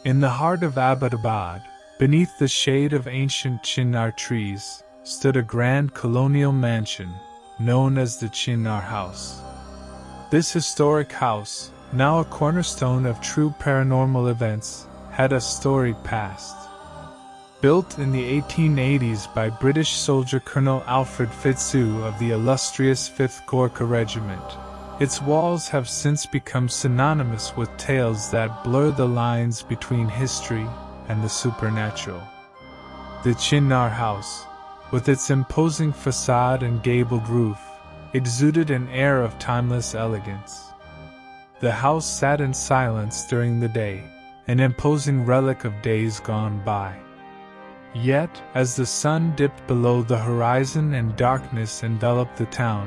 In the heart of Abbottabad, beneath the shade of ancient Chinar trees, stood a grand colonial mansion, known as the Chinar House. This historic house, now a cornerstone of True Paranormal Events, had a storied past. Built in the 1880s by British soldier Colonel Alfred Fitsue of the illustrious 5th Gorkha Regiment, its walls have since become synonymous with tales that blur the lines between history and the supernatural. The Chinar House, with its imposing facade and gabled roof, exuded an air of timeless elegance. The house sat in silence during the day, an imposing relic of days gone by. Yet, as the sun dipped below the horizon and darkness enveloped the town,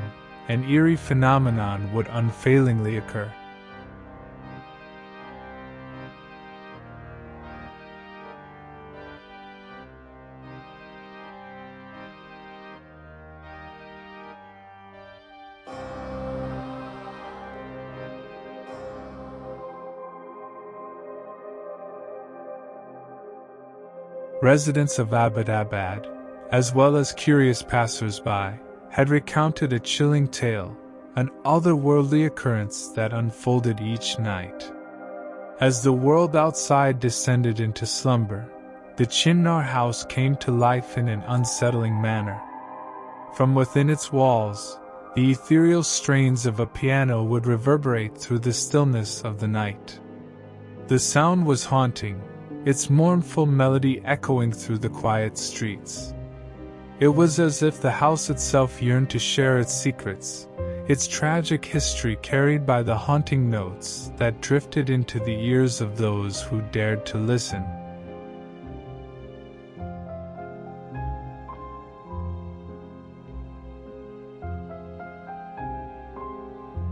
an eerie phenomenon would unfailingly occur. Residents of Abbottabad, as well as curious passers-by, had recounted a chilling tale, an otherworldly occurrence that unfolded each night. As the world outside descended into slumber, the Chinar House came to life in an unsettling manner. From within its walls, the ethereal strains of a piano would reverberate through the stillness of the night. The sound was haunting, its mournful melody echoing through the quiet streets. It was as if the house itself yearned to share its secrets, its tragic history carried by the haunting notes that drifted into the ears of those who dared to listen.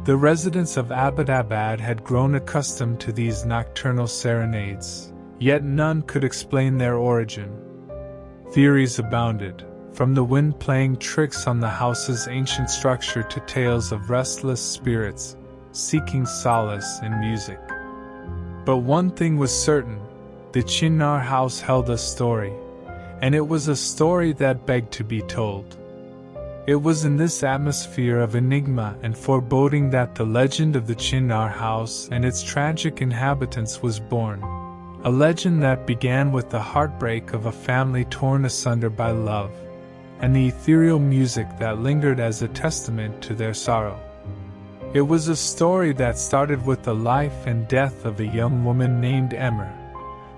The residents of Abbottabad had grown accustomed to these nocturnal serenades, yet none could explain their origin. Theories abounded, from the wind playing tricks on the house's ancient structure to tales of restless spirits seeking solace in music. But one thing was certain, the Chinar House held a story, and it was a story that begged to be told. It was in this atmosphere of enigma and foreboding that the legend of the Chinar House and its tragic inhabitants was born. A legend that began with the heartbreak of a family torn asunder by love, and the ethereal music that lingered as a testament to their sorrow. It was a story that started with the life and death of a young woman named Emer,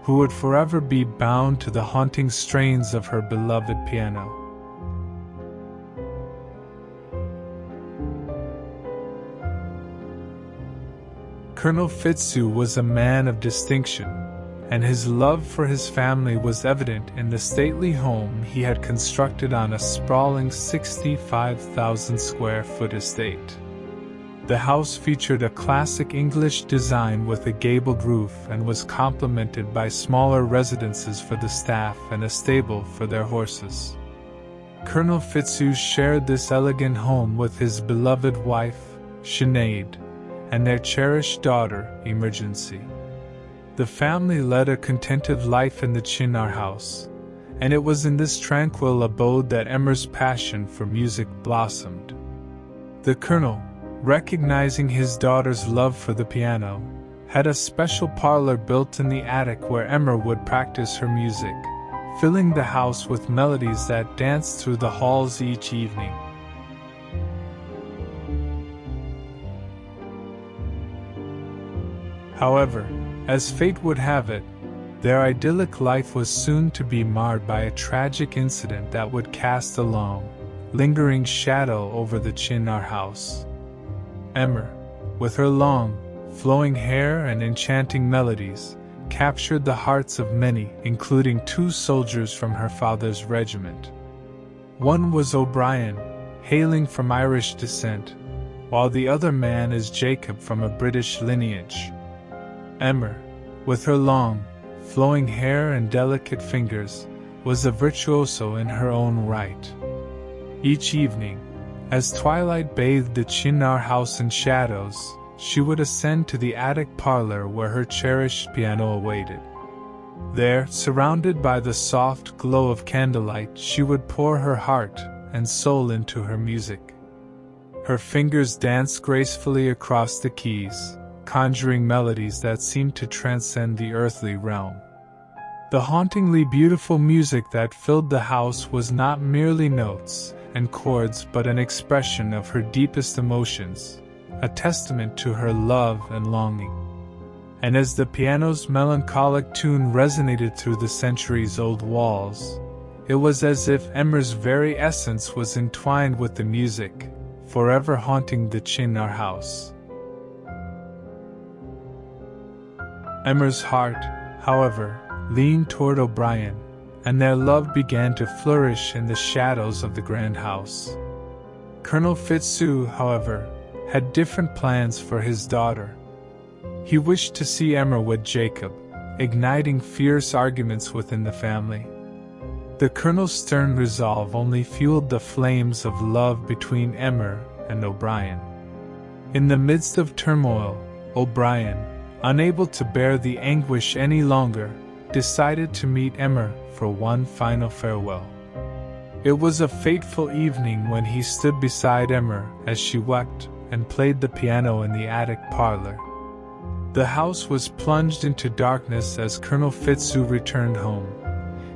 who would forever be bound to the haunting strains of her beloved piano. Colonel Fitsue was a man of distinction, and his love for his family was evident in the stately home he had constructed on a sprawling 65,000 square foot estate. The house featured a classic English design with a gabled roof and was complemented by smaller residences for the staff and a stable for their horses. Colonel Fitsue shared this elegant home with his beloved wife, Sinead, and their cherished daughter, Emergency. The family led a contented life in the Chinar House, and it was in this tranquil abode that Emer's passion for music blossomed. The colonel, recognizing his daughter's love for the piano, had a special parlor built in the attic where Emer would practice her music, filling the house with melodies that danced through the halls each evening. However, as fate would have it, their idyllic life was soon to be marred by a tragic incident that would cast a long, lingering shadow over the Chinar House. Emer, with her long, flowing hair and enchanting melodies, captured the hearts of many, including 2 soldiers from her father's regiment. One was O'Brien, hailing from Irish descent, while the other man is Jacob from a British lineage. Emer, with her long, flowing hair and delicate fingers, was a virtuoso in her own right. Each evening, as twilight bathed the Chinar House in shadows, she would ascend to the attic parlor where her cherished piano awaited. There, surrounded by the soft glow of candlelight, she would pour her heart and soul into her music. Her fingers danced gracefully across the keys, conjuring melodies that seemed to transcend the earthly realm. The hauntingly beautiful music that filled the house was not merely notes and chords but an expression of her deepest emotions, a testament to her love and longing. And as the piano's melancholic tune resonated through the centuries-old walls, it was as if Emer's very essence was entwined with the music, forever haunting the Chinar House. Emer's heart, however, leaned toward O'Brien, and their love began to flourish in the shadows of the grand house. Colonel Fitsue, however, had different plans for his daughter. He wished to see Emer wed Jacob, igniting fierce arguments within the family. The colonel's stern resolve only fueled the flames of love between Emer and O'Brien. In the midst of turmoil, O'Brien, unable to bear the anguish any longer, decided to meet Emer for one final farewell. It was a fateful evening when he stood beside Emer as she wept and played the piano in the attic parlor. The house was plunged into darkness as Colonel Fitsue returned home,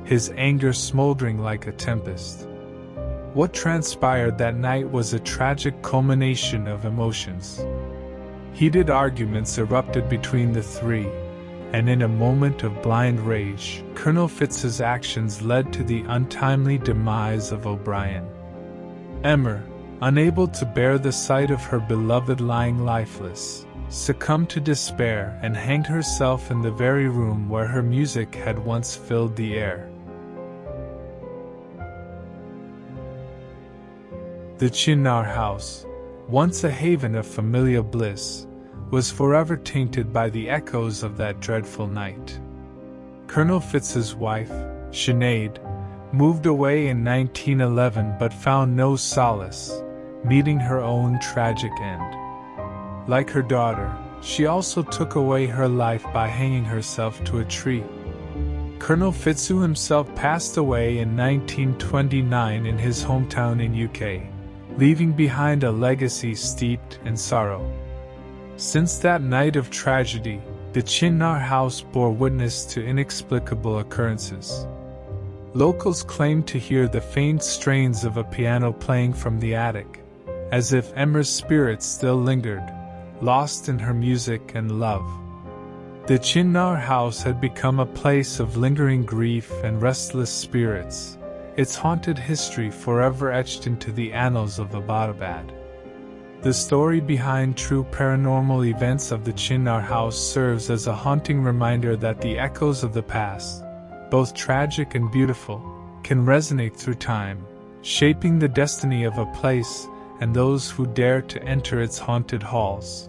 his anger smoldering like a tempest. What transpired that night was a tragic culmination of emotions. Heated arguments erupted between the three, and in a moment of blind rage, Colonel Fitzue's actions led to the untimely demise of O'Brien. Emer, unable to bear the sight of her beloved lying lifeless, succumbed to despair and hanged herself in the very room where her music had once filled the air. The Chinar House, once a haven of familiar bliss, was forever tainted by the echoes of that dreadful night. Colonel Fitzue's wife, Sinead, moved away in 1911 but found no solace, meeting her own tragic end. Like her daughter, she also took away her life by hanging herself to a tree. Colonel Fitsue himself passed away in 1929 in his hometown in UK, leaving behind a legacy steeped in sorrow. Since that night of tragedy, the Chinar House bore witness to inexplicable occurrences. Locals claimed to hear the faint strains of a piano playing from the attic, as if Emer's spirit still lingered, lost in her music and love. The Chinar House had become a place of lingering grief and restless spirits, its haunted history forever etched into the annals of Abbottabad. The story behind True Paranormal Events of the Chinar House serves as a haunting reminder that the echoes of the past, both tragic and beautiful, can resonate through time, shaping the destiny of a place and those who dare to enter its haunted halls.